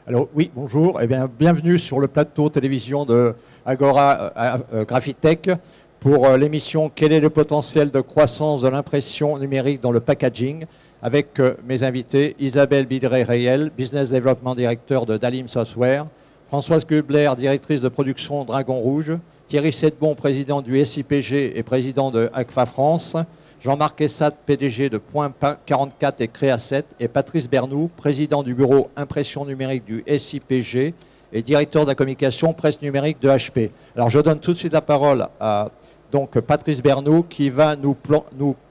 Alors oui, bonjour, bienvenue sur le plateau télévision de Agora Graphitech pour l'émission Quel est le potentiel de croissance de l'impression numérique dans le packaging, avec mes invités Isabelle Bidré-Rayel, Business Development Director de Dalim Software, Françoise Gubler, directrice de production Dragon Rouge, Thierry Sedbon, président du SIPG et président de ACFA France, Jean-Marc Essat, PDG de Point 44 et Créa7, et Patrice Bernoux, président du bureau impression numérique du SIPG et directeur de la communication presse numérique de HP. Alors je donne tout de suite la parole à donc, Patrice Bernoux qui va nous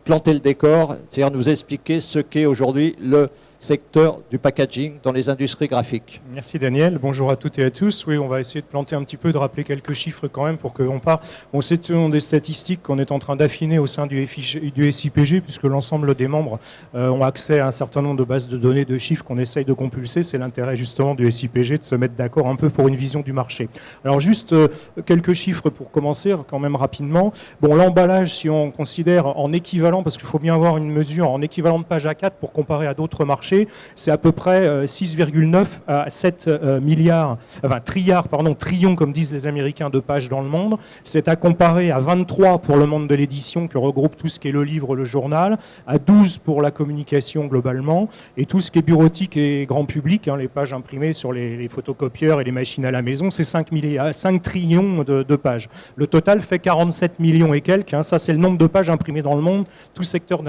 planter le décor, c'est-à-dire nous expliquer ce qu'est aujourd'hui le secteur du packaging dans les industries graphiques. Merci Daniel, bonjour à toutes et à tous. Oui, on va essayer de planter un petit peu, de rappeler quelques chiffres quand même pour qu'on parte. Bon, c'est des statistiques qu'on est en train d'affiner au sein du SIPG, puisque l'ensemble des membres ont accès à un certain nombre de bases de données, de chiffres qu'on essaye de compulser. C'est l'intérêt justement du SIPG de se mettre d'accord un peu pour une vision du marché. Alors juste quelques chiffres pour commencer quand même rapidement. Bon, l'emballage, si on considère en équivalent, parce qu'il faut bien avoir une mesure en équivalent de page A4 pour comparer à d'autres marchés, c'est à peu près 6,9 à 7 trillions, comme disent les Américains, de pages dans le monde. C'est à comparer à 23 pour le monde de l'édition, qui regroupe tout ce qui est le livre, le journal, à 12 pour la communication globalement, et tout ce qui est bureautique et grand public, les pages imprimées sur les photocopieurs et les machines à la maison, c'est 5 trillions de pages. Le total fait 47 millions et quelques, ça c'est le nombre de pages imprimées dans le monde, tout secteur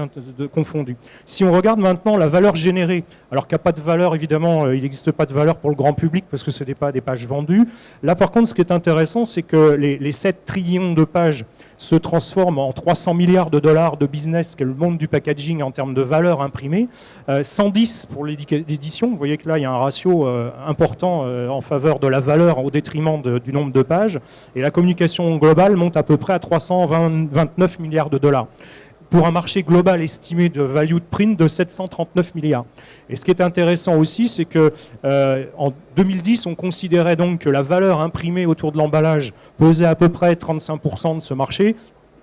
confondu. Si on regarde maintenant la valeur générée, alors qu'il n'y a pas de valeur, évidemment, il n'existe pas de valeur pour le grand public parce que ce n'est pas des pages vendues. Là, par contre, ce qui est intéressant, c'est que les 7 trillions de pages se transforment en 300 milliards de dollars de business, qui est le monde du packaging en termes de valeur imprimée, 110 pour l'édition. Vous voyez que là, il y a un ratio important en faveur de la valeur au détriment du nombre de pages. Et la communication globale monte à peu près à 329 milliards de dollars. Pour un marché global estimé de value de print de 739 milliards. Et ce qui est intéressant aussi, c'est que en 2010, on considérait donc que la valeur imprimée autour de l'emballage pesait à peu près 35% de ce marché.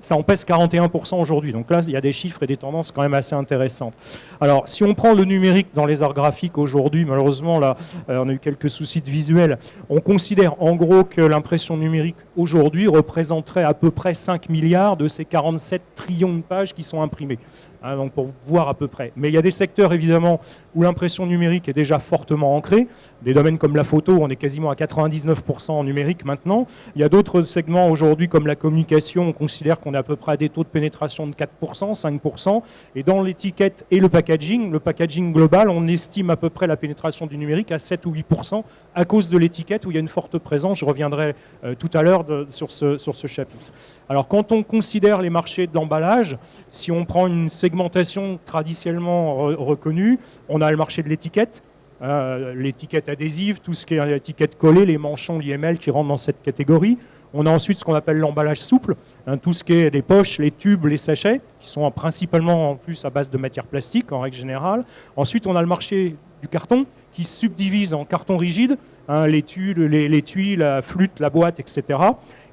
Ça en pèse 41% aujourd'hui. Donc là, il y a des chiffres et des tendances quand même assez intéressantes. Alors, si on prend le numérique dans les arts graphiques aujourd'hui, malheureusement, là, on a eu quelques soucis de visuel, on considère en gros que l'impression numérique aujourd'hui représenterait à peu près 5 milliards de ces 47 trillions de pages qui sont imprimées. Donc pour voir à peu près. Mais il y a des secteurs évidemment où l'impression numérique est déjà fortement ancrée. Des domaines comme la photo, on est quasiment à 99% en numérique maintenant. Il y a d'autres segments aujourd'hui comme la communication, on considère qu'on est à peu près à des taux de pénétration de 4%, 5%. Et dans l'étiquette et le packaging global, on estime à peu près la pénétration du numérique à 7 ou 8% à cause de l'étiquette où il y a une forte présence. Je reviendrai tout à l'heure sur ce chapitre. Alors quand on considère les marchés de l'emballage, si on prend une segmentation traditionnellement reconnue, on a le marché de l'étiquette, l'étiquette adhésive, tout ce qui est l'étiquette collée, les manchons, l'IML qui rentrent dans cette catégorie. On a ensuite ce qu'on appelle l'emballage souple, tout ce qui est les poches, les tubes, les sachets, qui sont principalement en plus à base de matière plastique en règle générale. Ensuite, on a le marché du carton qui se subdivise en carton rigide, les tuiles, la flûte, la boîte, etc.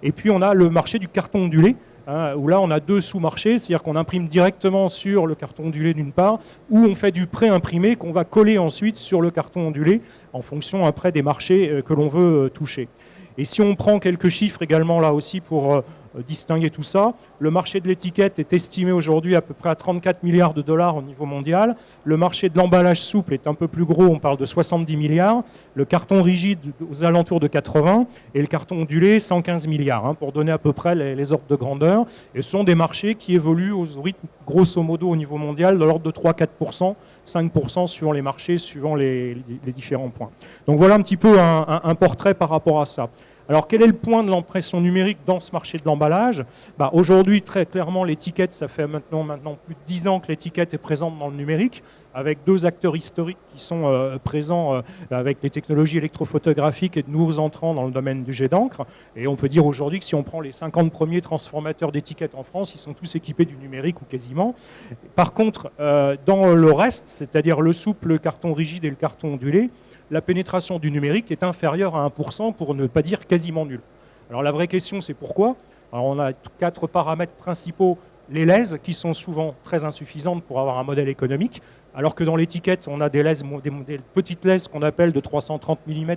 Et puis on a le marché du carton ondulé, où là on a deux sous-marchés, c'est-à-dire qu'on imprime directement sur le carton ondulé d'une part, ou on fait du pré-imprimé qu'on va coller ensuite sur le carton ondulé, en fonction après des marchés que l'on veut toucher. Et si on prend quelques chiffres également là aussi pour distinguer tout ça, le marché de l'étiquette est estimé aujourd'hui à peu près à 34 milliards de dollars au niveau mondial. Le marché de l'emballage souple est un peu plus gros, on parle de 70 milliards. Le carton rigide aux alentours de 80 et le carton ondulé 115 milliards, pour donner à peu près les ordres de grandeur. Et ce sont des marchés qui évoluent au rythme grosso modo au niveau mondial de l'ordre de 3-4%, 5% suivant les marchés, suivant les différents points. Donc voilà un petit peu un portrait par rapport à ça. Alors, quel est le point de l'impression numérique dans ce marché de l'emballage ? Aujourd'hui, très clairement, l'étiquette, ça fait maintenant plus de 10 ans que l'étiquette est présente dans le numérique, avec deux acteurs historiques qui sont présents avec les technologies électrophotographiques et de nouveaux entrants dans le domaine du jet d'encre. Et on peut dire aujourd'hui que si on prend les 50 premiers transformateurs d'étiquettes en France, ils sont tous équipés du numérique ou quasiment. Par contre, dans le reste, c'est-à-dire le souple, le carton rigide et le carton ondulé, la pénétration du numérique est inférieure à 1%, pour ne pas dire quasiment nulle. Alors la vraie question, c'est pourquoi ? Alors on a 4 paramètres principaux les lèses qui sont souvent très insuffisantes pour avoir un modèle économique, alors que dans l'étiquette, on a des petites lèses qu'on appelle de 330 mm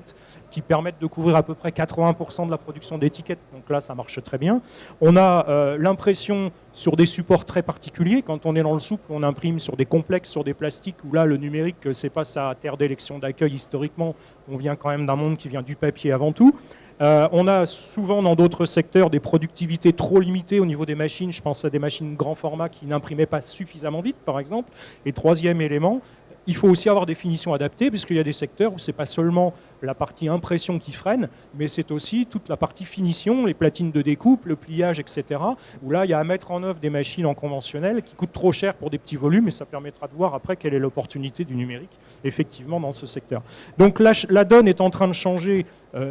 qui permettent de couvrir à peu près 80% de la production d'étiquettes. Donc là, ça marche très bien. On a l'impression sur des supports très particuliers. Quand on est dans le souple, on imprime sur des complexes, sur des plastiques, où là, le numérique, c'est pas sa terre d'élection d'accueil historiquement. On vient quand même d'un monde qui vient du papier avant tout. On a souvent dans d'autres secteurs des productivités trop limitées au niveau des machines. Je pense à des machines grand format qui n'imprimaient pas suffisamment vite, par exemple. Et troisième élément, il faut aussi avoir des finitions adaptées, puisqu'il y a des secteurs où ce n'est pas seulement la partie impression qui freine, mais c'est aussi toute la partie finition, les platines de découpe, le pliage, etc. Où là, il y a à mettre en œuvre des machines en conventionnel qui coûtent trop cher pour des petits volumes, et ça permettra de voir après quelle est l'opportunité du numérique, effectivement, dans ce secteur. Donc la donne est en train de changer,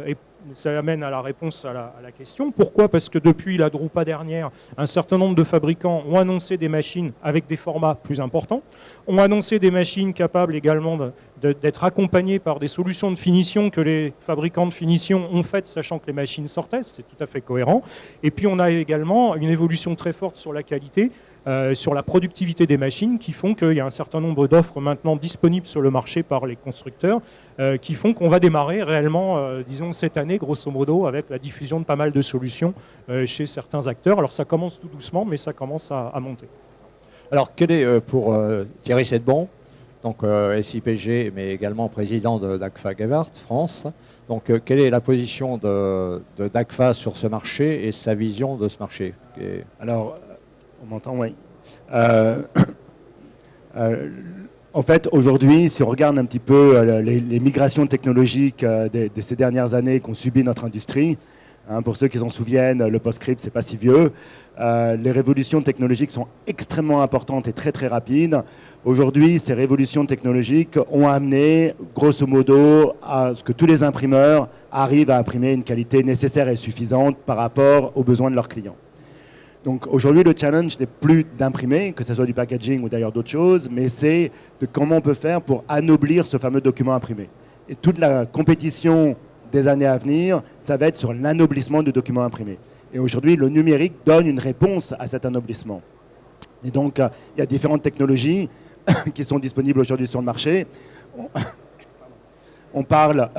et ça amène à la réponse à la question. Pourquoi ? Parce que depuis la Drupa dernière, un certain nombre de fabricants ont annoncé des machines avec des formats plus importants, ont annoncé des machines capables également d'être accompagnées par des solutions de finition que les fabricants de finition ont faites, sachant que les machines sortaient, c'était tout à fait cohérent. Et puis on a également une évolution très forte sur la qualité, sur la productivité des machines, qui font qu'il y a un certain nombre d'offres maintenant disponibles sur le marché par les constructeurs, qui font qu'on va démarrer réellement, disons, cette année, grosso modo, avec la diffusion de pas mal de solutions chez certains acteurs. Alors ça commence tout doucement, mais ça commence à monter. Alors, quel est, pour Thierry Sedbon, donc SIPG, mais également président d'AGFA Gevart France, donc quelle est la position d'AGFA sur ce marché et sa vision de ce marché? Alors, on m'entend, oui. En fait, aujourd'hui, si on regarde un petit peu les migrations technologiques de ces dernières années qu'ont subi notre industrie, pour ceux qui s'en souviennent, le PostScript, c'est pas si vieux. Les révolutions technologiques sont extrêmement importantes et très très rapides. Aujourd'hui, ces révolutions technologiques ont amené, grosso modo, à ce que tous les imprimeurs arrivent à imprimer une qualité nécessaire et suffisante par rapport aux besoins de leurs clients. Donc aujourd'hui, le challenge n'est plus d'imprimer, que ce soit du packaging ou d'ailleurs d'autres choses, mais c'est de comment on peut faire pour anoblir ce fameux document imprimé. Et toute la compétition des années à venir, ça va être sur l'anoblissement du document imprimé. Et aujourd'hui, le numérique donne une réponse à cet anoblissement. Et donc, il y a différentes technologies qui sont disponibles aujourd'hui sur le marché. On parle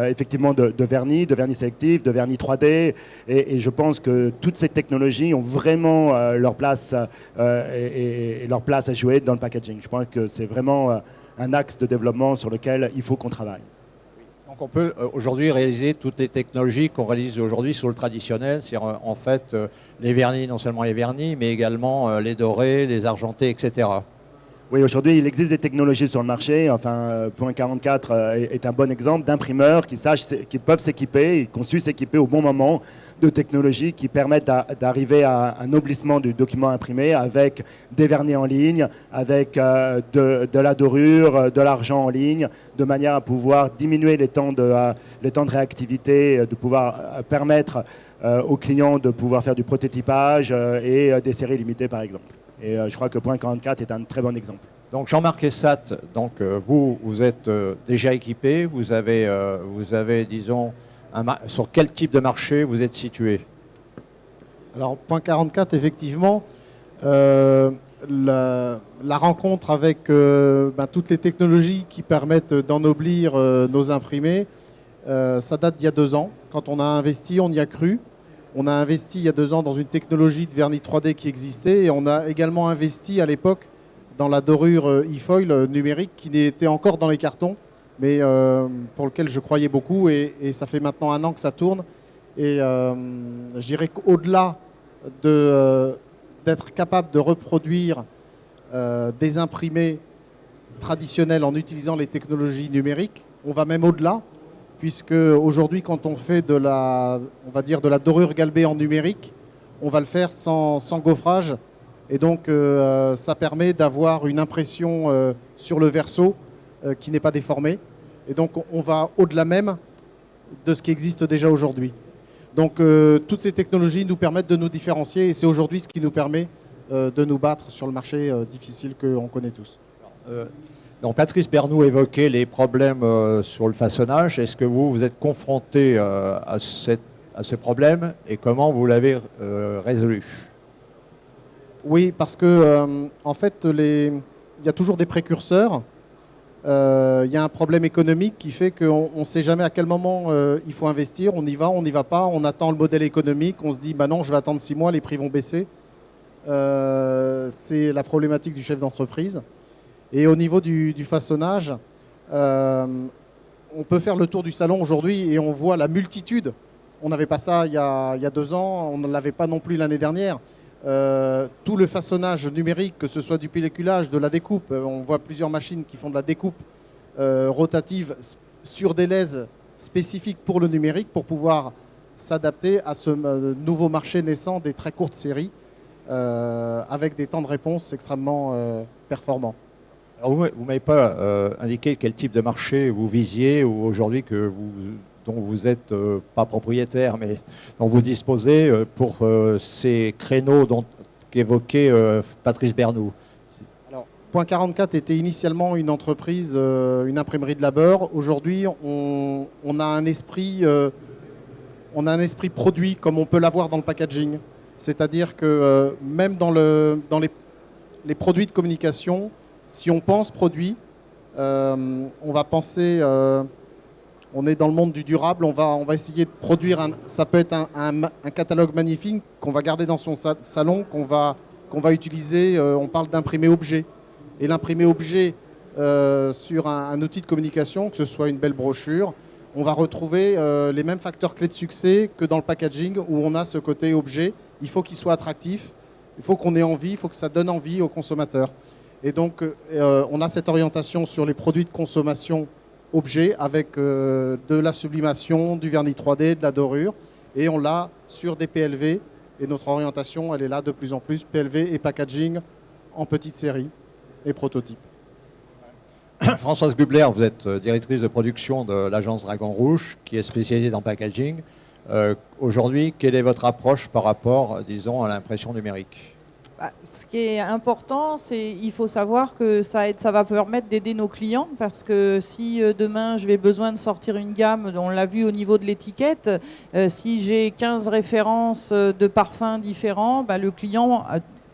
effectivement de vernis sélectif, de vernis 3D, et je pense que toutes ces technologies ont vraiment leur place et leur place à jouer dans le packaging. Je pense que c'est vraiment un axe de développement sur lequel il faut qu'on travaille. Donc on peut aujourd'hui réaliser toutes les technologies qu'on réalise aujourd'hui sur le traditionnel, c'est-à-dire en fait les vernis, non seulement les vernis, mais également les dorés, les argentés, etc. Oui, aujourd'hui, il existe des technologies sur le marché. Enfin, Point 44 est un bon exemple d'imprimeurs qui peuvent s'équiper, qui ont su s'équiper au bon moment de technologies qui permettent d'arriver à un noblissement du document imprimé avec des vernis en ligne, avec de la dorure, de l'argent en ligne, de manière à pouvoir diminuer les temps de réactivité, de pouvoir permettre aux clients de pouvoir faire du prototypage et des séries limitées, par exemple. Et je crois que Point 44 est un très bon exemple. Donc Jean-Marc Essat, donc, vous êtes déjà équipé, vous avez disons, sur quel type de marché vous êtes situé? Alors Point 44, effectivement, la rencontre avec toutes les technologies qui permettent d'ennoblir nos imprimés, ça date d'il y a 2 ans. Quand on a investi, on y a cru. On a investi il y a 2 ans dans une technologie de vernis 3D qui existait et on a également investi à l'époque dans la dorure e-foil numérique qui était encore dans les cartons, mais pour lequel je croyais beaucoup et ça fait maintenant 1 an que ça tourne. Et je dirais qu'au-delà d'être capable de reproduire des imprimés traditionnels en utilisant les technologies numériques, on va même au-delà. Puisque aujourd'hui, quand on fait de la dorure galbée en numérique, on va le faire sans gaufrage. Et donc, ça permet d'avoir une impression sur le verso qui n'est pas déformée. Et donc, on va au-delà même de ce qui existe déjà aujourd'hui. Donc, toutes ces technologies nous permettent de nous différencier et c'est aujourd'hui ce qui nous permet de nous battre sur le marché difficile qu'on connaît tous. Donc Patrice Bernoud évoquait les problèmes sur le façonnage. Est-ce que vous êtes confronté à ce problème et comment vous l'avez résolu? Oui, parce que en fait, il y a toujours des précurseurs. Il y a un problème économique qui fait qu'on ne sait jamais à quel moment il faut investir. On y va, on n'y va pas. On attend le modèle économique. On se dit, bah non, je vais attendre 6 mois, les prix vont baisser. C'est la problématique du chef d'entreprise. Et au niveau du façonnage, on peut faire le tour du salon aujourd'hui et on voit la multitude. On n'avait pas ça il y a 2 ans, on ne l'avait pas non plus l'année dernière. Tout le façonnage numérique, que ce soit du pelliculage, de la découpe, on voit plusieurs machines qui font de la découpe rotative sur des lèses spécifiques pour le numérique pour pouvoir s'adapter à ce nouveau marché naissant des très courtes séries avec des temps de réponse extrêmement performants. Alors vous ne m'avez pas indiqué quel type de marché vous visiez ou aujourd'hui dont vous n'êtes pas propriétaire, mais dont vous disposez pour ces créneaux qu'évoquait Patrice Bernoux. Alors, Point 44 était initialement une entreprise, une imprimerie de labeur. Aujourd'hui, on a un esprit produit comme on peut l'avoir dans le packaging. C'est-à-dire que même dans les produits de communication, si on pense produit, on va penser... on est dans le monde du durable, on va essayer de produire, ça peut être un catalogue magnifique qu'on va garder dans son salon, qu'on va utiliser, on parle d'imprimer objet. Et l'imprimer objet sur un outil de communication, que ce soit une belle brochure, on va retrouver les mêmes facteurs clés de succès que dans le packaging où on a ce côté objet. Il faut qu'il soit attractif, il faut qu'on ait envie, il faut que ça donne envie aux consommateurs. Et donc on a cette orientation sur les produits de consommation objet avec de la sublimation, du vernis 3D, de la dorure. Et on l'a sur des PLV. Et notre orientation, elle est là de plus en plus, PLV et packaging en petite série et prototype. Françoise Gubler, vous êtes directrice de production de l'agence Dragon Rouge, qui est spécialisée dans le packaging. Aujourd'hui, quelle est votre approche par rapport, disons, à l'impression numérique ? Ce qui est important, c'est qu'il faut savoir que ça va permettre d'aider nos clients parce que si demain j'ai besoin de sortir une gamme, on l'a vu au niveau de l'étiquette, si j'ai 15 références de parfums différents, le client,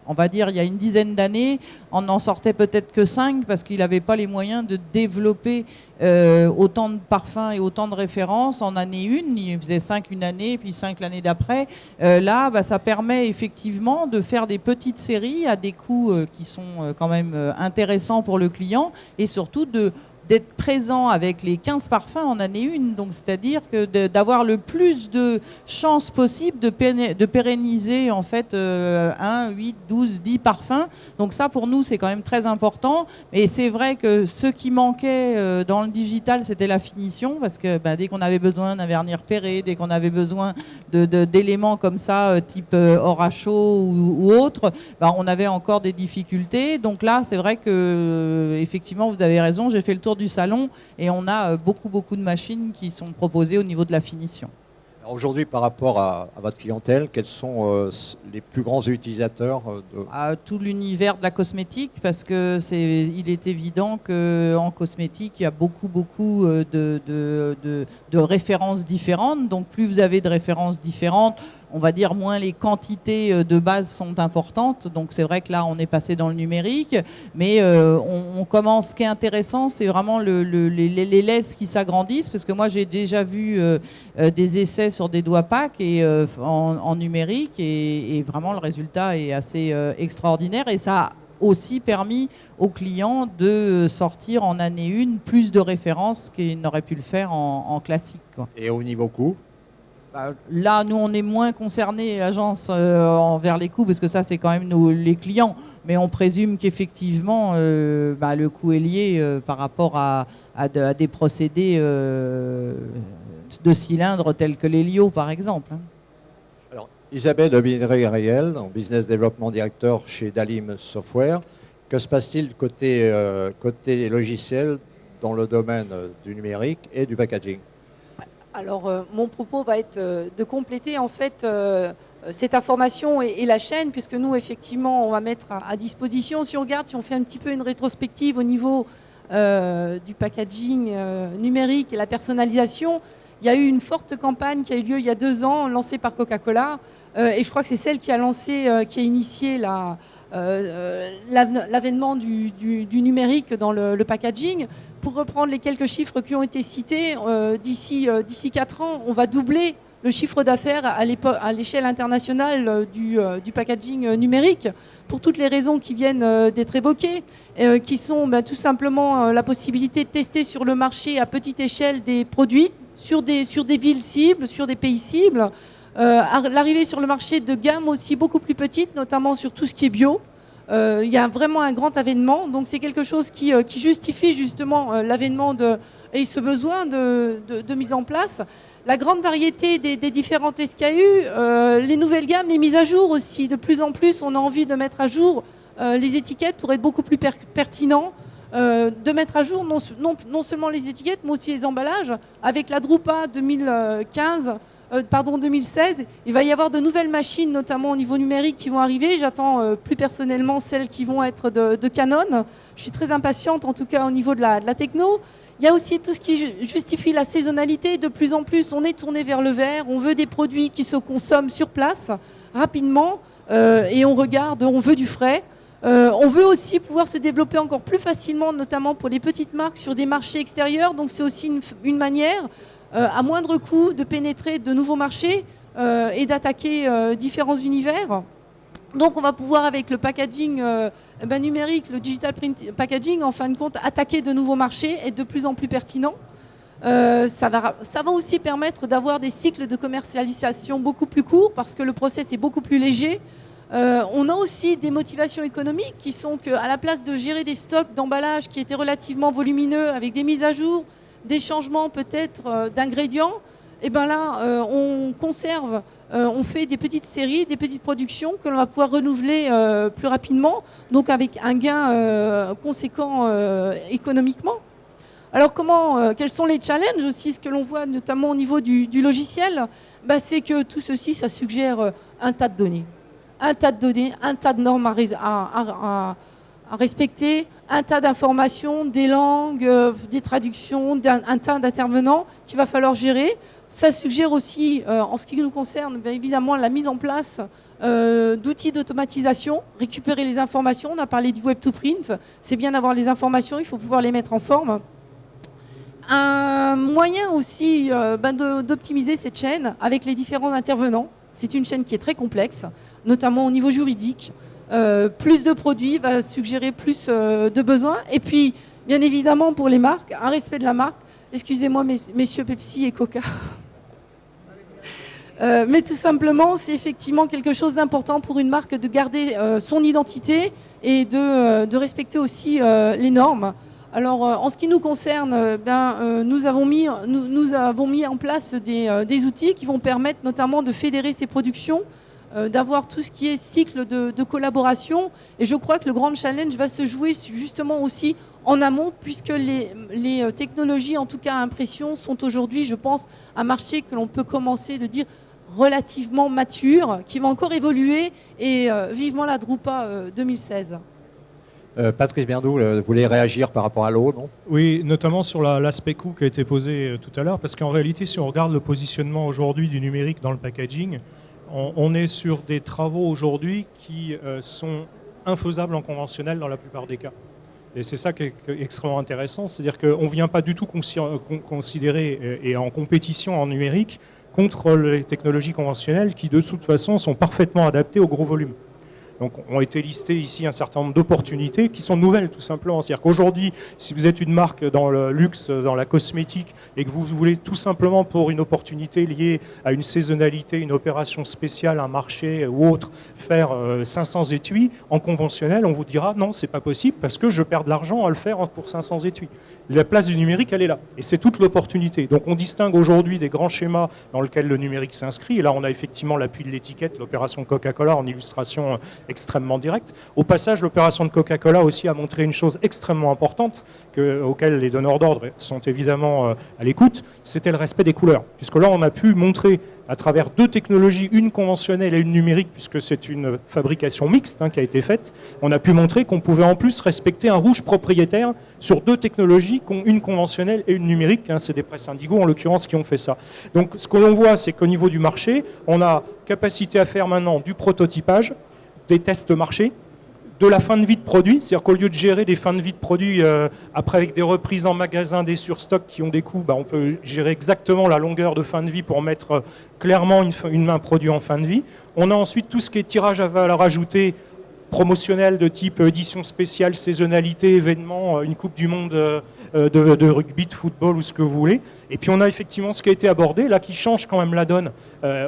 on va dire il y a une dizaine d'années, on n'en sortait peut-être que 5 parce qu'il n'avait pas les moyens de développer autant de parfums et autant de références en année 1. Il faisait 5 une année, puis 5 l'année d'après. Là, ça permet effectivement de faire des petites séries à des coûts qui sont quand même intéressants pour le client et surtout d'être présent avec les 15 parfums en année 1. Donc, c'est-à-dire que d'avoir le plus de chances possible de pérenniser en fait 1, 8, 12, 10 parfums. Donc ça, pour nous, c'est quand même très important. Et c'est vrai que ce qui manquait dans le digital, c'était la finition. Parce que dès qu'on avait besoin d'un vernis repéré, dès qu'on avait besoin d'éléments comme ça, type or à chaud ou autre, on avait encore des difficultés. Donc là, c'est vrai que effectivement, vous avez raison, j'ai fait le tour du salon et on a beaucoup de machines qui sont proposées au niveau de la finition. Alors aujourd'hui, par rapport à votre clientèle, quels sont les plus grands utilisateurs tout l'univers de la cosmétique, parce que il est évident qu'en cosmétique, il y a beaucoup de références différentes. Donc plus vous avez de références différentes, on va dire moins les quantités de base sont importantes. Donc c'est vrai que là, on est passé dans le numérique. Mais on commence, ce qui est intéressant, c'est vraiment les lèses qui s'agrandissent. Parce que moi, j'ai déjà vu des essais sur des doigts pack en numérique. Et vraiment, le résultat est assez extraordinaire. Et ça a aussi permis aux clients de sortir en année 1 plus de références qu'ils n'auraient pu le faire en classique, quoi. Et au niveau coût ? Là, nous, on est moins concernés, l'agence, envers les coûts, parce que ça, c'est quand même les clients. Mais on présume qu'effectivement, le coût est lié par rapport à des procédés de cylindres tels que l'Helio, par exemple. Alors, Isabelle Binet-Réel, Business Development Director chez Dalim Software. Que se passe-t-il côté logiciel dans le domaine du numérique et du packaging ? Alors, mon propos va être de compléter en fait cette information et la chaîne, puisque nous, effectivement, on va mettre à disposition, si on fait un petit peu une rétrospective au niveau du packaging numérique et la personnalisation, il y a eu une forte campagne qui a eu lieu il y a 2 ans, lancée par Coca-Cola, et je crois que c'est celle qui a initié l'avènement du numérique dans le packaging. Pour reprendre les quelques chiffres qui ont été cités, d'ici 4 ans, on va doubler le chiffre d'affaires à l'échelle internationale du packaging numérique, pour toutes les raisons qui viennent d'être évoquées, qui sont tout simplement la possibilité de tester sur le marché à petite échelle des produits, sur des villes cibles, sur des pays cibles, l'arrivée sur le marché de gamme aussi beaucoup plus petite, notamment sur tout ce qui est bio. Il y a vraiment un grand avènement, donc c'est quelque chose qui justifie justement l'avènement et ce besoin de mise en place. La grande variété des différentes SKU, les nouvelles gammes, les mises à jour aussi. De plus en plus, on a envie de mettre à jour les étiquettes pour être beaucoup plus pertinent, de mettre à jour non seulement les étiquettes, mais aussi les emballages. Avec la Drupa 2016, il va y avoir de nouvelles machines, notamment au niveau numérique, qui vont arriver. J'attends plus personnellement celles qui vont être de Canon. Je suis très impatiente, en tout cas au niveau de la techno. Il y a aussi tout ce qui justifie la saisonnalité. De plus en plus, on est tourné vers le verre. On veut des produits qui se consomment sur place, rapidement, et on veut du frais. On veut aussi pouvoir se développer encore plus facilement, notamment pour les petites marques, sur des marchés extérieurs. Donc c'est aussi une manière, à moindre coût, de pénétrer de nouveaux marchés et d'attaquer différents univers. Donc on va pouvoir, avec le packaging numérique, le digital print packaging, en fin de compte, attaquer de nouveaux marchés, être de plus en plus pertinent. Ça va aussi permettre d'avoir des cycles de commercialisation beaucoup plus courts, parce que le process est beaucoup plus léger. On a aussi des motivations économiques qui sont qu'à la place de gérer des stocks d'emballage qui étaient relativement volumineux, avec des mises à jour, des changements peut-être d'ingrédients, et ben là on conserve, on fait des petites séries, des petites productions que l'on va pouvoir renouveler plus rapidement, donc avec un gain conséquent économiquement. Alors quels sont les challenges aussi? Ce que l'on voit notamment au niveau du logiciel, c'est que tout ceci, ça suggère un tas de données, un tas de normes à respecter, un tas d'informations, des langues, des traductions, un tas d'intervenants qu'il va falloir gérer. Ça suggère aussi, en ce qui nous concerne, évidemment, la mise en place d'outils d'automatisation, récupérer les informations. On a parlé du web to print. C'est bien d'avoir les informations, il faut pouvoir les mettre en forme. Un moyen aussi d'optimiser cette chaîne avec les différents intervenants. C'est une chaîne qui est très complexe, notamment au niveau juridique. Plus de produits va suggérer plus de besoins. Et puis, bien évidemment, pour les marques, un respect de la marque. Excusez-moi, messieurs Pepsi et Coca. Mais tout simplement, c'est effectivement quelque chose d'important pour une marque de garder son identité et de respecter aussi les normes. Alors, en ce qui nous concerne, nous avons mis en place des outils qui vont permettre notamment de fédérer ces productions, d'avoir tout ce qui est cycle de collaboration. Et je crois que le grand challenge va se jouer justement aussi en amont, puisque les technologies, en tout cas à impression, sont aujourd'hui, je pense, un marché que l'on peut commencer de dire relativement mature, qui va encore évoluer, et vivement la Drupa 2016. Patrice Biendou, vous voulez réagir par rapport à l'eau, non? Oui, notamment sur l'aspect coût qui a été posé tout à l'heure, parce qu'en réalité, si on regarde le positionnement aujourd'hui du numérique dans le packaging, on est sur des travaux aujourd'hui qui sont infaisables en conventionnel dans la plupart des cas. Et c'est ça qui est extrêmement intéressant, c'est-à-dire qu'on ne vient pas du tout considérer et en compétition en numérique contre les technologies conventionnelles qui, de toute façon, sont parfaitement adaptées au gros volume. Donc, ont été listées ici un certain nombre d'opportunités qui sont nouvelles, tout simplement. C'est-à-dire qu'aujourd'hui, si vous êtes une marque dans le luxe, dans la cosmétique, et que vous voulez tout simplement, pour une opportunité liée à une saisonnalité, une opération spéciale, un marché ou autre, faire 500 étuis, en conventionnel, on vous dira non, c'est pas possible parce que je perds de l'argent à le faire pour 500 étuis. La place du numérique, elle est là. Et c'est toute l'opportunité. Donc, on distingue aujourd'hui des grands schémas dans lesquels le numérique s'inscrit. Et là, on a effectivement l'appui de l'étiquette, l'opération Coca-Cola en illustration extrêmement direct. Au passage, l'opération de Coca-Cola aussi a montré une chose extrêmement importante auquel les donneurs d'ordre sont évidemment à l'écoute, c'était le respect des couleurs. Puisque là, on a pu montrer à travers deux technologies, une conventionnelle et une numérique, puisque c'est une fabrication mixte qui a été faite, on a pu montrer qu'on pouvait en plus respecter un rouge propriétaire sur deux technologies, une conventionnelle et une numérique. C'est des presses Indigo, en l'occurrence, qui ont fait ça. Donc, ce que l'on voit, c'est qu'au niveau du marché, on a capacité à faire maintenant du prototypage, des tests marché, de la fin de vie de produit, c'est-à-dire qu'au lieu de gérer des fins de vie de produits après avec des reprises en magasin, des surstocks qui ont des coûts, on peut gérer exactement la longueur de fin de vie pour mettre clairement un produit en fin de vie. On a ensuite tout ce qui est tirage à valeur ajoutée promotionnel de type édition spéciale, saisonnalité, événement, une Coupe du Monde de rugby, de football ou ce que vous voulez. Et puis on a effectivement ce qui a été abordé, là qui change quand même la donne,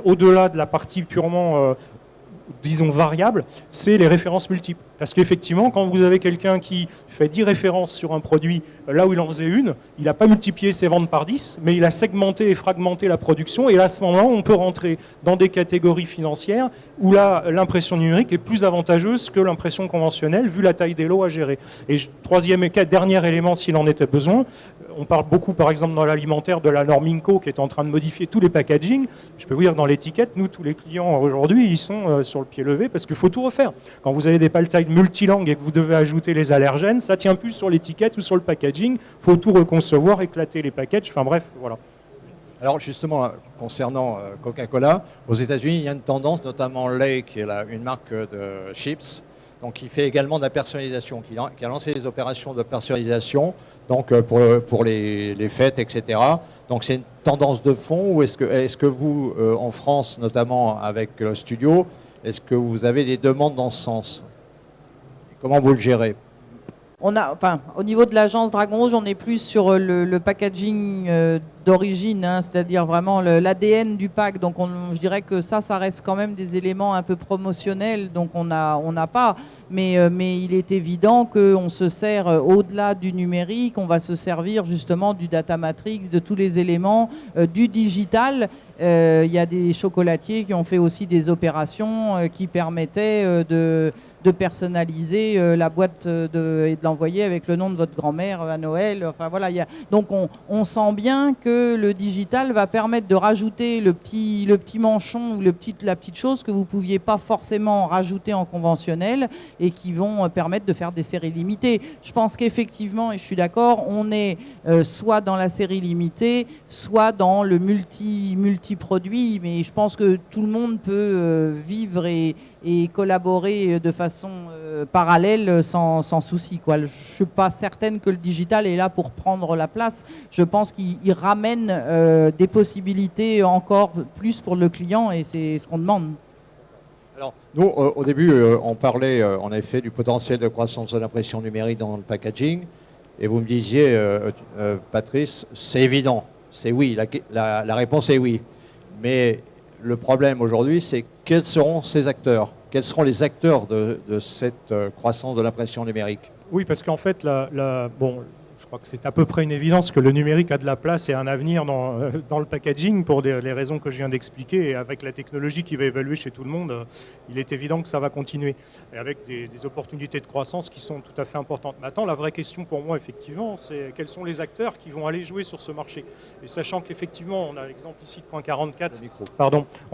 au-delà de la partie purement disons variable, c'est les références multiples. Parce qu'effectivement, quand vous avez quelqu'un qui fait 10 références sur un produit, là où il en faisait une, il n'a pas multiplié ses ventes par 10, mais il a segmenté et fragmenté la production. Et là, à ce moment-là, on peut rentrer dans des catégories financières où là, l'impression numérique est plus avantageuse que l'impression conventionnelle, vu la taille des lots à gérer. Et troisième et dernier élément, s'il en était besoin, on parle beaucoup, par exemple, dans l'alimentaire, de la norme INCO qui est en train de modifier tous les packaging. Je peux vous dire, dans l'étiquette, nous, tous les clients aujourd'hui, ils sont sur le pied levé parce qu'il faut tout refaire. Quand vous avez des palletailles multilangues et que vous devez ajouter les allergènes, ça tient plus sur l'étiquette ou sur le packaging. Il faut tout reconcevoir, éclater les packages. Enfin bref, voilà. Alors justement, concernant Coca-Cola, aux États-Unis, il y a une tendance, notamment Lay, qui est une marque de chips, donc qui fait également de la personnalisation, qui a lancé des opérations de personnalisation, donc pour les fêtes, etc. Donc c'est une tendance de fond, ou est-ce que vous, en France, notamment avec le studio, est-ce que vous avez des demandes dans ce sens? Comment vous le gérez? Au niveau de l'agence Dragon Rouge, on est plus sur le packaging d'origine, c'est-à-dire vraiment l'ADN du pack. Donc je dirais que ça reste quand même des éléments un peu promotionnels, donc on n'a pas. Mais il est évident qu'on se sert au-delà du numérique, on va se servir justement du data matrix, de tous les éléments, du digital. Il y a des chocolatiers qui ont fait aussi des opérations qui permettaient de personnaliser la boîte et de l'envoyer avec le nom de votre grand-mère à Noël. Enfin voilà, donc on sent bien que le digital va permettre de rajouter le petit manchon ou la petite chose que vous ne pouviez pas forcément rajouter en conventionnel et qui vont permettre de faire des séries limitées. Je pense qu'effectivement, et je suis d'accord, on est soit dans la série limitée, soit dans le multi-produit, mais je pense que tout le monde peut vivre et collaborer de façon parallèle sans souci, quoi. Je ne suis pas certaine que le digital est là pour prendre la place. Je pense qu'il ramène des possibilités encore plus pour le client et c'est ce qu'on demande. Alors, nous, au début, on parlait en effet du potentiel de croissance de l'impression numérique dans le packaging. Et vous me disiez, Patrice, c'est évident, c'est oui, la réponse est oui. Mais le problème aujourd'hui, c'est quels seront ces acteurs? Quels seront les acteurs de cette croissance de l'impression numérique? Oui, parce qu'en fait, je crois que c'est à peu près une évidence que le numérique a de la place et un avenir dans le packaging pour les raisons que je viens d'expliquer. Et avec la technologie qui va évoluer chez tout le monde, il est évident que ça va continuer. Et avec des opportunités de croissance qui sont tout à fait importantes. Maintenant, la vraie question pour moi, effectivement, c'est quels sont les acteurs qui vont aller jouer sur ce marché. Et sachant qu'effectivement, on a l'exemple ici de Point 44.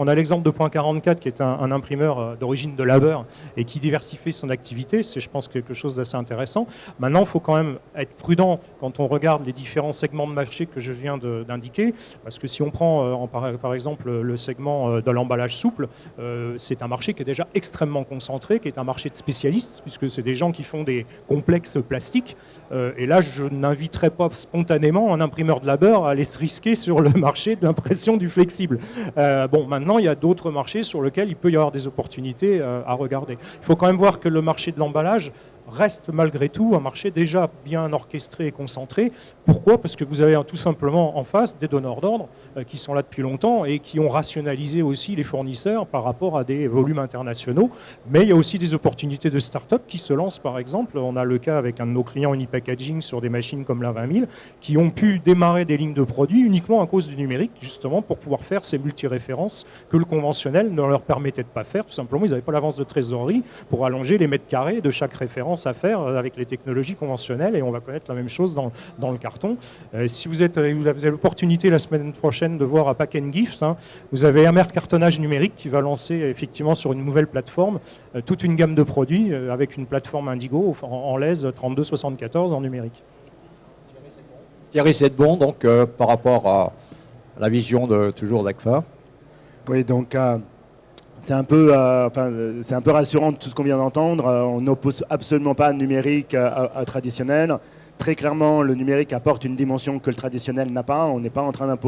On a l'exemple de Point 44 qui est un imprimeur d'origine de labeur et qui diversifie son activité. C'est, je pense, quelque chose d'assez intéressant. Maintenant, il faut quand même être prudent quand on regarde les différents segments de marché que je viens d'indiquer, parce que si on prend par exemple le segment de l'emballage souple, c'est un marché qui est déjà extrêmement concentré, qui est un marché de spécialistes, puisque c'est des gens qui font des complexes plastiques. Et là, je n'inviterais pas spontanément un imprimeur de labeur à aller se risquer sur le marché de l'impression du flexible. Maintenant, il y a d'autres marchés sur lesquels il peut y avoir des opportunités à regarder. Il faut quand même voir que le marché de l'emballage reste malgré tout un marché déjà bien orchestré et concentré. Pourquoi? Parce que vous avez tout simplement en face des donneurs d'ordre qui sont là depuis longtemps et qui ont rationalisé aussi les fournisseurs par rapport à des volumes internationaux. Mais il y a aussi des opportunités de start-up qui se lancent, par exemple. On a le cas avec un de nos clients Unipackaging sur des machines comme la 20 000 qui ont pu démarrer des lignes de produits uniquement à cause du numérique, justement pour pouvoir faire ces multi-références que le conventionnel ne leur permettait de pas faire. Tout simplement, ils n'avaient pas l'avance de trésorerie pour allonger les mètres carrés de chaque référence à faire avec les technologies conventionnelles, et on va connaître la même chose dans le carton. Si vous avez l'opportunité la semaine prochaine de voir à Pack & Gift, vous avez Amer Cartonnage Numérique qui va lancer effectivement sur une nouvelle plateforme toute une gamme de produits avec une plateforme Indigo en LES 3274 en numérique. Thierry Sedbon, donc par rapport à la vision toujours d'ACFA. Oui, donc c'est un peu rassurant de tout ce qu'on vient d'entendre. On n'oppose absolument pas le numérique à traditionnel. Très clairement, le numérique apporte une dimension que le traditionnel n'a pas. On n'est pas en train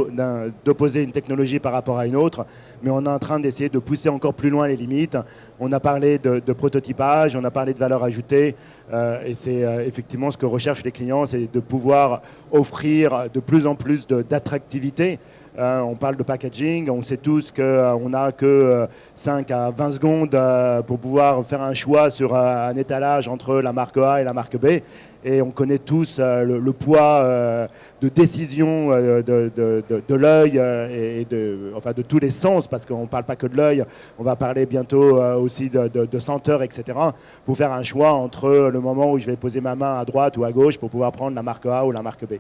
d'opposer une technologie par rapport à une autre, mais on est en train d'essayer de pousser encore plus loin les limites. On a parlé de prototypage, on a parlé de valeur ajoutée, et c'est effectivement ce que recherchent les clients, c'est de pouvoir offrir de plus en plus d'attractivité. On parle de packaging, on sait tous qu'on n'a que 5 à 20 secondes pour pouvoir faire un choix sur un étalage entre la marque A et la marque B. Et on connaît tous le poids de décision de l'œil et de tous les sens, parce qu'on ne parle pas que de l'œil, on va parler bientôt aussi de senteur, etc. Pour faire un choix entre le moment où je vais poser ma main à droite ou à gauche pour pouvoir prendre la marque A ou la marque B.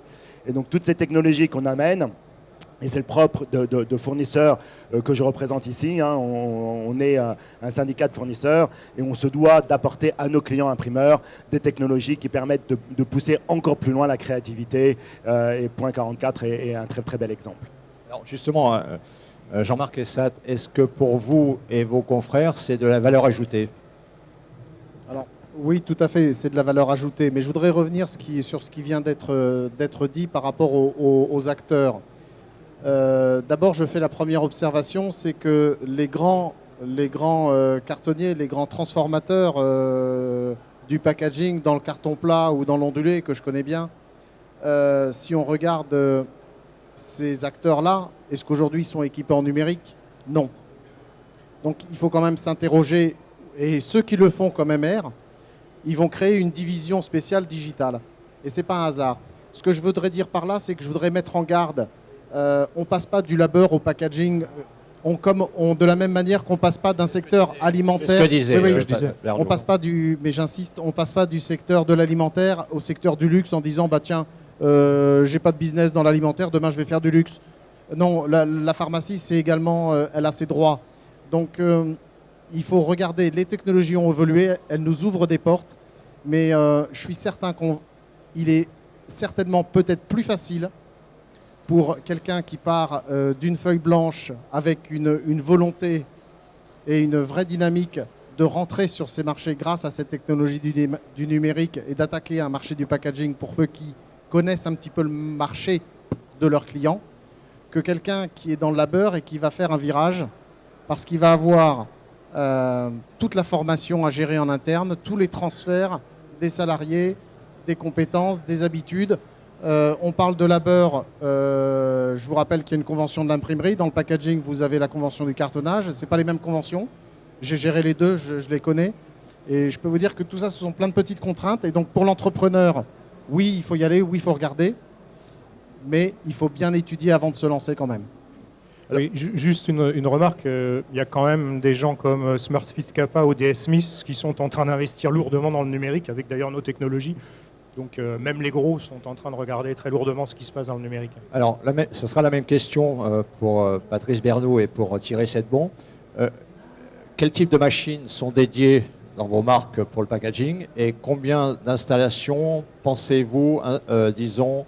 Et donc toutes ces technologies qu'on amène, et c'est le propre de fournisseurs que je représente ici. Hein. On est un syndicat de fournisseurs et on se doit d'apporter à nos clients imprimeurs des technologies qui permettent de pousser encore plus loin la créativité. Et Point 44 est un très très bel exemple. Alors justement, Jean-Marc Essat, est-ce que pour vous et vos confrères, c'est de la valeur ajoutée? Alors, oui, tout à fait, c'est de la valeur ajoutée. Mais je voudrais revenir sur ce qui vient d'être dit par rapport aux acteurs. D'abord, je fais la première observation, c'est que les grands cartonniers, les grands transformateurs du packaging dans le carton plat ou dans l'ondulé, que je connais bien, si on regarde ces acteurs-là, est-ce qu'aujourd'hui ils sont équipés en numérique? Non. Donc il faut quand même s'interroger, et ceux qui le font comme MR, ils vont créer une division spéciale digitale. Et ce n'est pas un hasard. Ce que je voudrais dire par là, c'est que je voudrais mettre en garde. On ne passe pas du labeur au packaging de la même manière qu'on ne passe pas d'un secteur alimentaire. C'est ce que disait, oui, je disais. On passe pas mais j'insiste, on passe pas du secteur de l'alimentaire au secteur du luxe en disant bah tiens, j'ai pas de business dans l'alimentaire, demain je vais faire du luxe. Non, la pharmacie c'est également, elle a ses droits. Donc il faut regarder, les technologies ont évolué, elles nous ouvrent des portes, mais je suis certain qu'il est certainement peut-être plus facile pour quelqu'un qui part d'une feuille blanche avec une volonté et une vraie dynamique de rentrer sur ces marchés grâce à cette technologie du numérique et d'attaquer un marché du packaging pour ceux qui connaissent un petit peu le marché de leurs clients, que quelqu'un qui est dans le labeur et qui va faire un virage parce qu'il va avoir toute la formation à gérer en interne, tous les transferts des salariés, des compétences, des habitudes. On parle de labeur, je vous rappelle qu'il y a une convention de l'imprimerie. Dans le packaging, vous avez la convention du cartonnage. Ce n'est pas les mêmes conventions. J'ai géré les deux, je les connais. Et je peux vous dire que tout ça, ce sont plein de petites contraintes. Et donc pour l'entrepreneur, oui, il faut y aller, oui, il faut regarder. Mais il faut bien étudier avant de se lancer quand même. Oui, juste une remarque, il y a quand même des gens comme Smartfit Kappa ou DS Smith qui sont en train d'investir lourdement dans le numérique, avec d'ailleurs nos technologies. Donc même les gros sont en train de regarder très lourdement ce qui se passe dans le numérique. Alors, ce sera la même question pour Patrice Bernoult et pour Thierry Sedbon. Quel type de machines sont dédiées dans vos marques pour le packaging et combien d'installations pensez-vous, disons,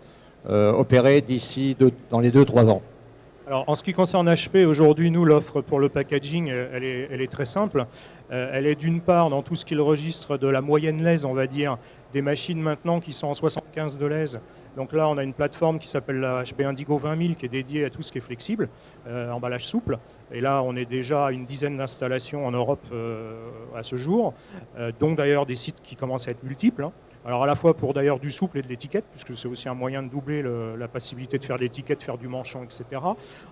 opérer d'ici dans les 2-3 ans? Alors, en ce qui concerne HP, aujourd'hui, nous, l'offre pour le packaging, elle est très simple. Elle est d'une part dans tout ce qui est le registre de la moyenne lèse, on va dire, des machines maintenant qui sont en 75 de lèse. Donc là, on a une plateforme qui s'appelle la HP Indigo 20000 qui est dédiée à tout ce qui est flexible, emballage souple. Et là, on est déjà à une dizaine d'installations en Europe à ce jour, dont d'ailleurs des sites qui commencent à être multiples. Hein. Alors à la fois pour d'ailleurs du souple et de l'étiquette, puisque c'est aussi un moyen de doubler la possibilité de faire de l'étiquette, faire du manchon, etc.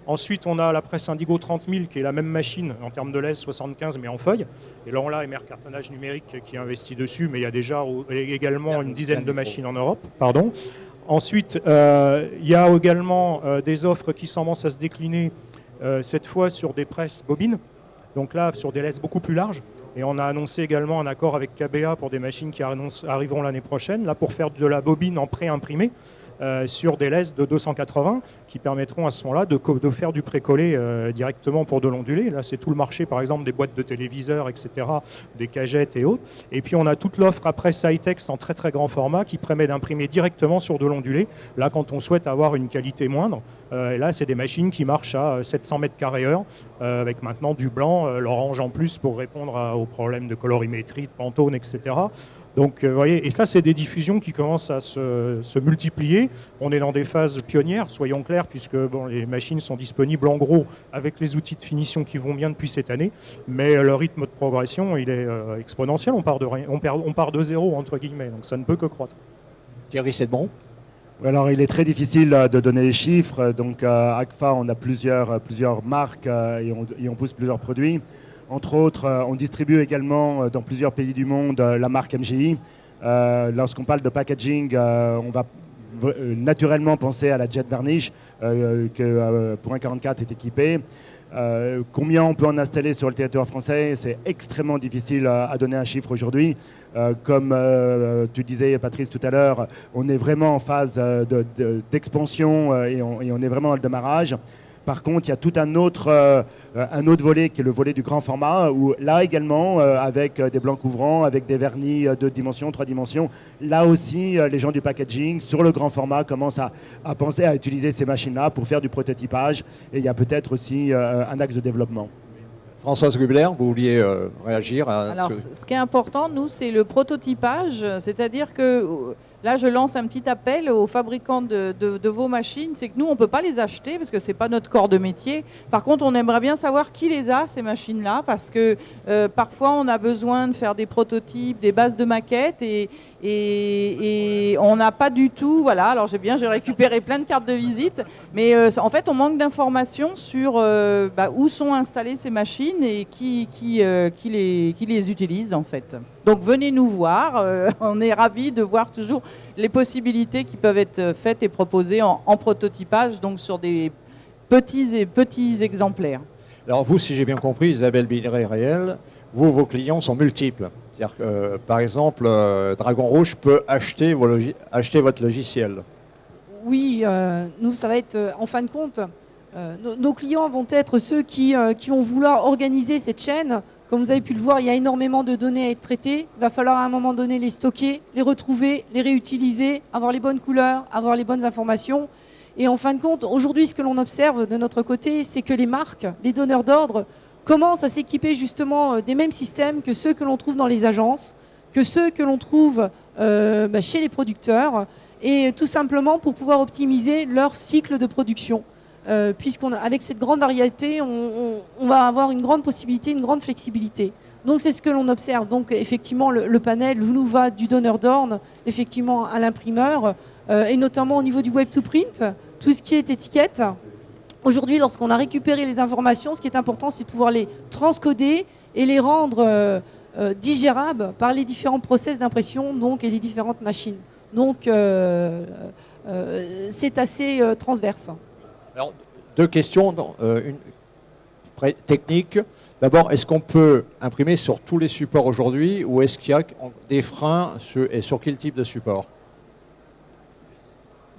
Ensuite, on a la presse Indigo 30000 qui est la même machine en termes de lèse 75 mais en feuille. Et là, on a MR Cartonnage Numérique qui investit dessus, mais il y a déjà également une dizaine de machines en Europe. Pardon. Ensuite, il y a également des offres qui commencent à se décliner cette fois sur des presses bobines, donc là sur des lèses beaucoup plus larges. Et on a annoncé également un accord avec KBA pour des machines qui arriveront l'année prochaine, là pour faire de la bobine en pré-imprimé. sur des lestes de 280 qui permettront à ce moment-là de faire du précollé directement pour de l'ondulé. Là, c'est tout le marché, par exemple, des boîtes de téléviseurs, etc., des cagettes et autres. Et puis, on a toute l'offre après Cytex en très très grand format qui permet d'imprimer directement sur de l'ondulé. Là, quand on souhaite avoir une qualité moindre, et là, c'est des machines qui marchent à 700 mètres carrés heure, avec maintenant du blanc, l'orange en plus pour répondre aux problèmes de colorimétrie, de Pantone, etc. Donc, vous voyez, et ça, c'est des diffusions qui commencent à se multiplier. On est dans des phases pionnières, soyons clairs, puisque bon, les machines sont disponibles en gros avec les outils de finition qui vont bien depuis cette année. Mais le rythme de progression, il est exponentiel. On part de zéro, entre guillemets, donc ça ne peut que croître. Thierry Sedbon. Alors, il est très difficile de donner les chiffres. Donc, à AGFA, on a plusieurs marques et on pousse plusieurs produits. Entre autres, on distribue également dans plusieurs pays du monde la marque MGI. Lorsqu'on parle de packaging, on va naturellement penser à la Jet Varnish que pour un 44 est équipée. Combien on peut en installer sur le territoire français, c'est extrêmement difficile à donner un chiffre aujourd'hui. Comme tu disais, Patrice, tout à l'heure, on est vraiment en phase d'expansion et on est vraiment dans le démarrage. Par contre, il y a tout un autre volet qui est le volet du grand format, où là également, avec des blancs couvrants, avec des vernis 2 dimensions, 3 dimensions, là aussi, les gens du packaging, sur le grand format, commencent à penser à utiliser ces machines-là pour faire du prototypage. Et il y a peut-être aussi un axe de développement. Françoise Gubler, vous vouliez réagir à Alors, ce qui est important, nous, c'est le prototypage, c'est-à-dire que là, je lance un petit appel aux fabricants de vos machines, c'est que nous, on ne peut pas les acheter parce que ce n'est pas notre corps de métier. Par contre, on aimerait bien savoir qui les a, ces machines-là, parce que parfois, on a besoin de faire des prototypes, des bases de maquettes, et on n'a pas du tout, voilà, alors j'ai récupéré plein de cartes de visite, mais en fait, on manque d'informations sur où sont installées ces machines et qui les utilise, en fait. Donc, venez nous voir, on est ravis de voir toujours les possibilités qui peuvent être faites et proposées en prototypage, donc sur des petits exemplaires. Alors vous, si j'ai bien compris, Isabelle Billet-Réel, vos clients sont multiples. C'est-à-dire que, par exemple, Dragon Rouge peut acheter votre logiciel. Oui, nous, ça va être, en fin de compte, nos clients vont être ceux qui vont vouloir organiser cette chaîne. Comme vous avez pu le voir, il y a énormément de données à être traitées. Il va falloir à un moment donné les stocker, les retrouver, les réutiliser, avoir les bonnes couleurs, avoir les bonnes informations. Et en fin de compte, aujourd'hui, ce que l'on observe de notre côté, c'est que les marques, les donneurs d'ordre, commencent à s'équiper justement des mêmes systèmes que ceux que l'on trouve dans les agences, que ceux que l'on trouve chez les producteurs, et tout simplement pour pouvoir optimiser leur cycle de production. Puisqu'avec cette grande variété, on va avoir une grande possibilité, une grande flexibilité. Donc c'est ce que l'on observe. Donc effectivement, le panel nous va du donneur d'ordre, effectivement à l'imprimeur, et notamment au niveau du web to print, tout ce qui est étiquette. Aujourd'hui, lorsqu'on a récupéré les informations, ce qui est important, c'est de pouvoir les transcoder et les rendre digérables par les différents process d'impression et les différentes machines. Donc c'est assez transverse. Alors, 2 questions, une technique. D'abord, est-ce qu'on peut imprimer sur tous les supports aujourd'hui ou est-ce qu'il y a des freins et sur quel type de support?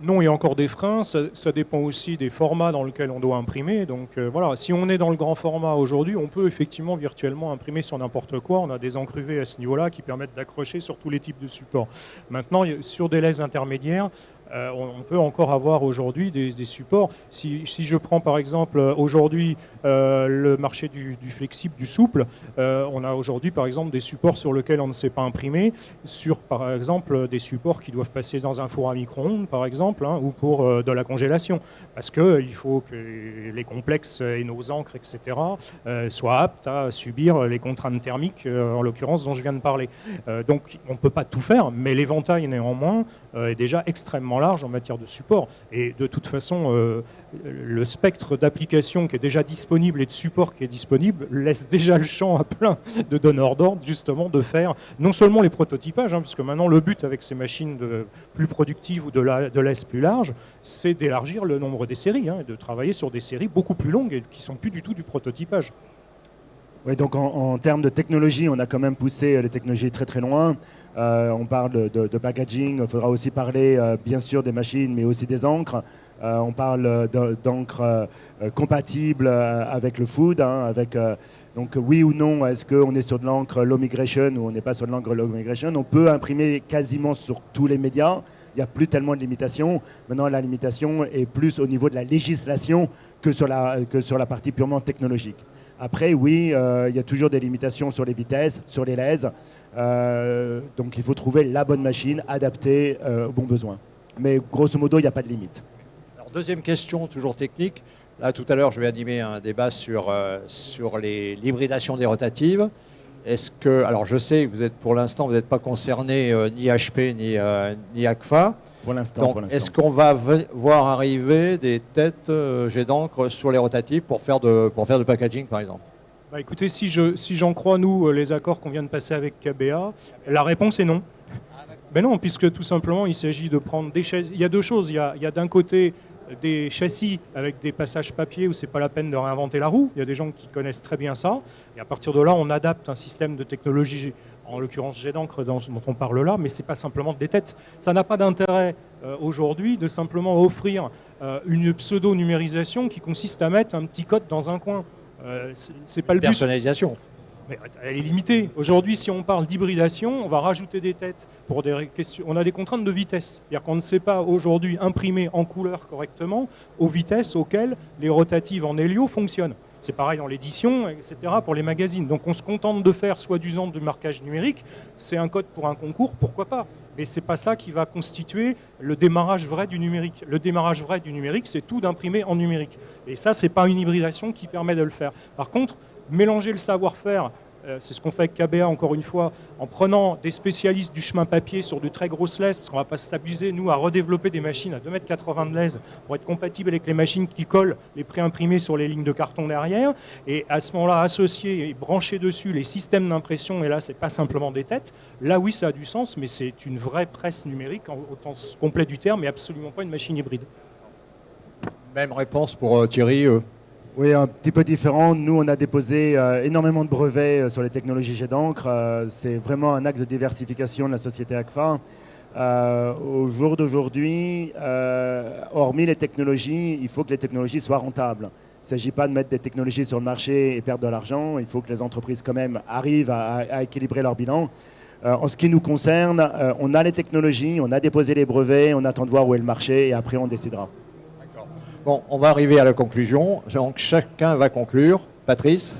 Non, il y a encore des freins. Ça dépend aussi des formats dans lesquels on doit imprimer. Donc voilà, si on est dans le grand format aujourd'hui, on peut effectivement virtuellement imprimer sur n'importe quoi. On a des encres UV à ce niveau-là qui permettent d'accrocher sur tous les types de supports. Maintenant, sur des lasers intermédiaires, on peut encore avoir aujourd'hui des supports. Si je prends par exemple aujourd'hui le marché du flexible, du souple, on a aujourd'hui par exemple des supports sur lesquels on ne sait pas imprimer, sur par exemple des supports qui doivent passer dans un four à micro-ondes par exemple, ou pour de la congélation. Parce qu'il faut que les complexes et nos encres, etc., soient aptes à subir les contraintes thermiques, en l'occurrence dont je viens de parler. Donc on ne peut pas tout faire, mais l'éventail néanmoins est déjà extrêmement large en matière de support. Et de toute façon, le spectre d'applications qui est déjà disponible et de support qui est disponible laisse déjà le champ à plein de donneurs d'ordre, justement, de faire non seulement les prototypages, parce que maintenant le but avec ces machines plus productives ou de l'AS plus large, c'est d'élargir le nombre des séries, et de travailler sur des séries beaucoup plus longues et qui ne sont plus du tout du prototypage. Oui, donc en termes de technologie, on a quand même poussé les technologies très très loin. On parle de packaging. Il faudra aussi parler, bien sûr, des machines, mais aussi des encres. On parle d'encre compatible avec le food, donc oui ou non, est-ce qu'on est sur de l'encre low migration ou on n'est pas sur de l'encre low migration? On peut imprimer quasiment sur tous les médias. Il n'y a plus tellement de limitations. Maintenant, la limitation est plus au niveau de la législation que sur la partie purement technologique. Après, oui, il y a toujours des limitations sur les vitesses, sur les lèses. Donc il faut trouver la bonne machine adaptée aux bons besoins. Mais grosso modo, il n'y a pas de limite. Alors, deuxième question, toujours technique. Là, tout à l'heure, je vais animer un débat sur l'hybridation des rotatives. Est-ce que, alors je sais que pour l'instant, vous n'êtes pas concerné ni HP ni AGFA. Pour l'instant. Est-ce qu'on va voir arriver des têtes jets d'encre sur les rotatives pour faire du packaging, par exemple? Bah écoutez, si j'en crois, nous, les accords qu'on vient de passer avec KBA, la réponse est non. Ben non, puisque tout simplement, il s'agit de prendre des chaises. Il y a deux choses. Il y a d'un côté des châssis avec des passages papier où c'est pas la peine de réinventer la roue. Il y a des gens qui connaissent très bien ça. Et à partir de là, on adapte un système de technologie, en l'occurrence jet d'encre dont on parle là, mais c'est pas simplement des têtes. Ça n'a pas d'intérêt aujourd'hui de simplement offrir une pseudo-numérisation qui consiste à mettre un petit code dans un coin. C'est pas le but. Personnalisation. Mais elle est limitée. Aujourd'hui, si on parle d'hybridation, on va rajouter des têtes pour des questions. On a des contraintes de vitesse. C'est-à-dire qu'on ne sait pas aujourd'hui imprimer en couleur correctement aux vitesses auxquelles les rotatives en hélio fonctionnent. C'est pareil dans l'édition, etc., pour les magazines. Donc on se contente de faire soi-disant du marquage numérique. C'est un code pour un concours, pourquoi pas? Mais ce n'est pas ça qui va constituer le démarrage vrai du numérique. Le démarrage vrai du numérique, c'est tout d'imprimer en numérique. Et ça, ce n'est pas une hybridation qui permet de le faire. Par contre, mélanger le savoir-faire, c'est ce qu'on fait avec KBA encore une fois, en prenant des spécialistes du chemin papier sur de très grosses lèses, parce qu'on ne va pas s'abuser, nous, à redévelopper des machines à 2,80 m de lèse pour être compatibles avec les machines qui collent les préimprimés sur les lignes de carton derrière, et à ce moment-là, associer et brancher dessus les systèmes d'impression, et là, ce n'est pas simplement des têtes, là, oui, ça a du sens, mais c'est une vraie presse numérique, au sens complet du terme, et absolument pas une machine hybride. Même réponse pour Thierry. Oui, un petit peu différent. Nous, on a déposé énormément de brevets sur les technologies jet d'encre. C'est vraiment un axe de diversification de la société AGFA. Au jour d'aujourd'hui, hormis les technologies, il faut que les technologies soient rentables. Il ne s'agit pas de mettre des technologies sur le marché et perdre de l'argent. Il faut que les entreprises quand même arrivent à équilibrer leur bilan. En ce qui nous concerne, on a les technologies, on a déposé les brevets, on attend de voir où est le marché et après on décidera. Bon, on va arriver à la conclusion. Donc chacun va conclure. Patrice?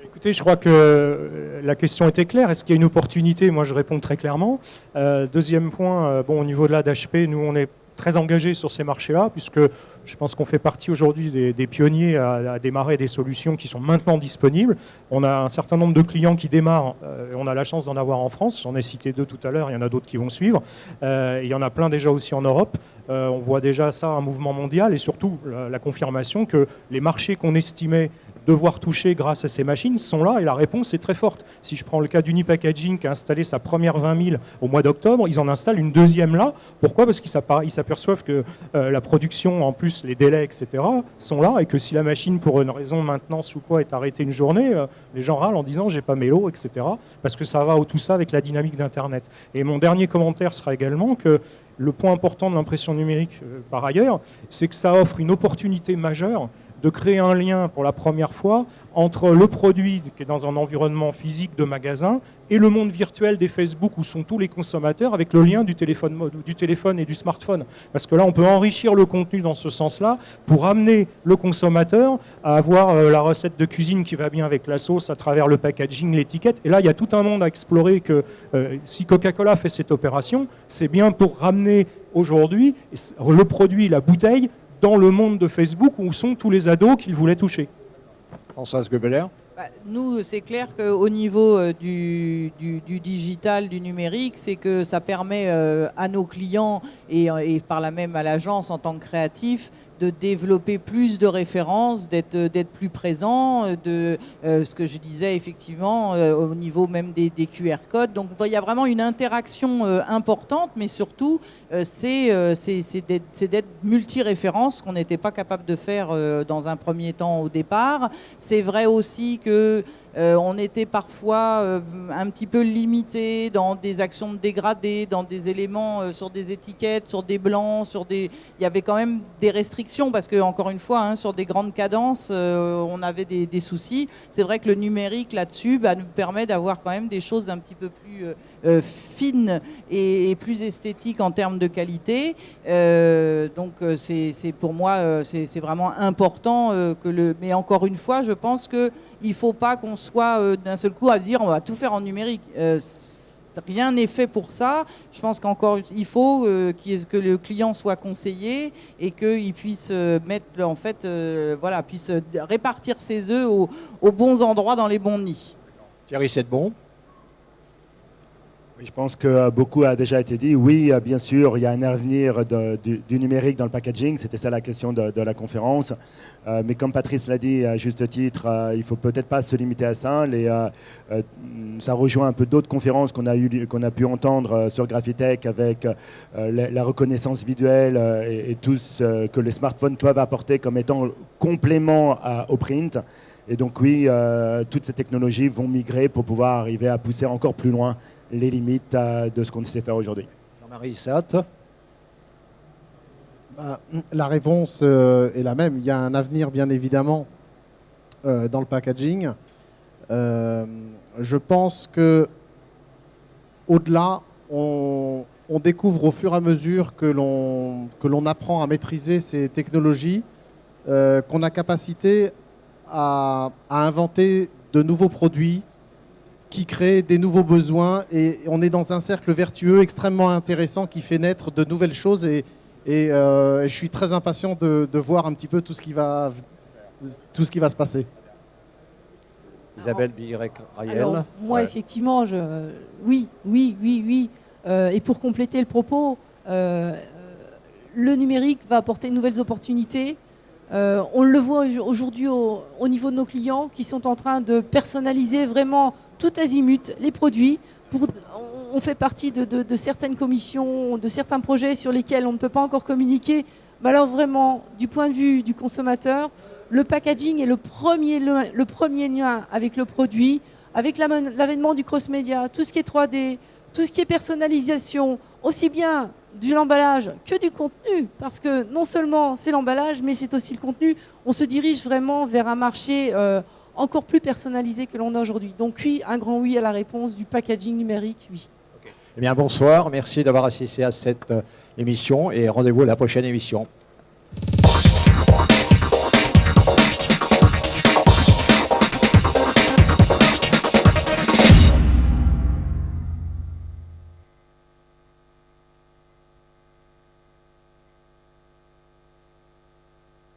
Écoutez, je crois que la question était claire. Est-ce qu'il y a une opportunité? Moi, je réponds très clairement. Deuxième point, au niveau de là d'HP, nous, on est très engagés sur ces marchés-là, puisque je pense qu'on fait partie aujourd'hui des pionniers à démarrer des solutions qui sont maintenant disponibles. On a un certain nombre de clients qui démarrent, on a la chance d'en avoir en France, j'en ai cité 2 tout à l'heure, il y en a d'autres qui vont suivre, il y en a plein déjà aussi en Europe. On voit déjà ça, un mouvement mondial, et surtout la confirmation que les marchés qu'on estimait devoir toucher grâce à ces machines sont là, et la réponse est très forte. Si je prends le cas d'Unipackaging qui a installé sa première 20 000 au mois d'octobre, ils en installent une deuxième là. Pourquoi? Parce qu'ils s'aperçoivent que la production, en plus les délais, etc., sont là, et que si la machine, pour une raison de maintenance ou quoi, est arrêtée une journée, les gens râlent en disant j'ai pas mes lots, etc., parce que ça va tout ça avec la dynamique d'Internet. Et mon dernier commentaire sera également que le point important de l'impression numérique, par ailleurs, c'est que ça offre une opportunité majeure de créer un lien pour la première fois entre le produit qui est dans un environnement physique de magasin et le monde virtuel des Facebook où sont tous les consommateurs, avec le lien du téléphone et du smartphone. Parce que là, on peut enrichir le contenu dans ce sens-là pour amener le consommateur à avoir la recette de cuisine qui va bien avec la sauce à travers le packaging, l'étiquette. Et là, il y a tout un monde à explorer que si Coca-Cola fait cette opération, c'est bien pour ramener aujourd'hui le produit, la bouteille, dans le monde de Facebook où sont tous les ados qu'ils voulaient toucher. Françoise Gobeler? Nous, c'est clair qu'au niveau du digital, du numérique, c'est que ça permet à nos clients et par là même à l'agence en tant que créatif de développer plus de références, d'être plus présent, ce que je disais effectivement au niveau même des QR codes. Donc il y a vraiment une interaction importante, mais surtout c'est d'être multi-référence, qu'on n'était pas capable de faire dans un premier temps au départ. C'est vrai aussi que On était parfois un petit peu limité dans des actions de dégradé, dans des éléments sur des étiquettes, sur des blancs, il y avait quand même des restrictions parce que, encore une fois, sur des grandes cadences, on avait des soucis. C'est vrai que le numérique là-dessus nous permet d'avoir quand même des choses un petit peu plus fines et plus esthétiques en termes de qualité. Donc c'est pour moi c'est vraiment important mais encore une fois, je pense qu'il ne faut pas qu'on soit d'un seul coup à dire on va tout faire en numérique. Rien n'est fait pour ça. Je pense qu'encore il faut que le client soit conseillé et qu'il puisse puisse répartir ses œufs aux bons endroits dans les bons nids. Thierry Sedbon. Oui, je pense que beaucoup a déjà été dit. Oui, bien sûr, il y a un avenir du numérique dans le packaging. C'était ça la question de la conférence. Mais comme Patrice l'a dit à juste titre, il ne faut peut-être pas se limiter à ça. Ça rejoint un peu d'autres conférences qu'on a pu entendre sur Graphitech avec la reconnaissance visuelle et tout ce que les smartphones peuvent apporter comme étant complément au print. Et donc oui, toutes ces technologies vont migrer pour pouvoir arriver à pousser encore plus loin les limites de ce qu'on sait faire aujourd'hui. Jean-Marie Issat. La réponse est la même. Il y a un avenir, bien évidemment, dans le packaging. Je pense que au-delà, on découvre au fur et à mesure que l'on apprend à maîtriser ces technologies, qu'on a capacité à inventer de nouveaux produits qui créent des nouveaux besoins, et on est dans un cercle vertueux extrêmement intéressant qui fait naître de nouvelles choses, et je suis très impatient de voir un petit peu tout ce qui va se passer. Isabelle Billirec-Rayel. Alors, moi, effectivement, oui. Et pour compléter le propos, le numérique va apporter de nouvelles opportunités. On le voit aujourd'hui au niveau de nos clients qui sont en train de personnaliser vraiment tout azimut les produits. On fait partie de certaines commissions, de certains projets sur lesquels on ne peut pas encore communiquer. Mais alors vraiment, du point de vue du consommateur, le packaging est le premier lien avec le produit, avec l'avènement du cross-média, tout ce qui est 3D, tout ce qui est personnalisation, aussi bien de l'emballage que du contenu, parce que non seulement c'est l'emballage, mais c'est aussi le contenu. On se dirige vraiment vers un marché encore plus personnalisé que l'on a aujourd'hui. Donc oui, un grand oui à la réponse du packaging numérique, oui. Okay. Eh bien, bonsoir, merci d'avoir assisté à cette émission et rendez-vous à la prochaine émission.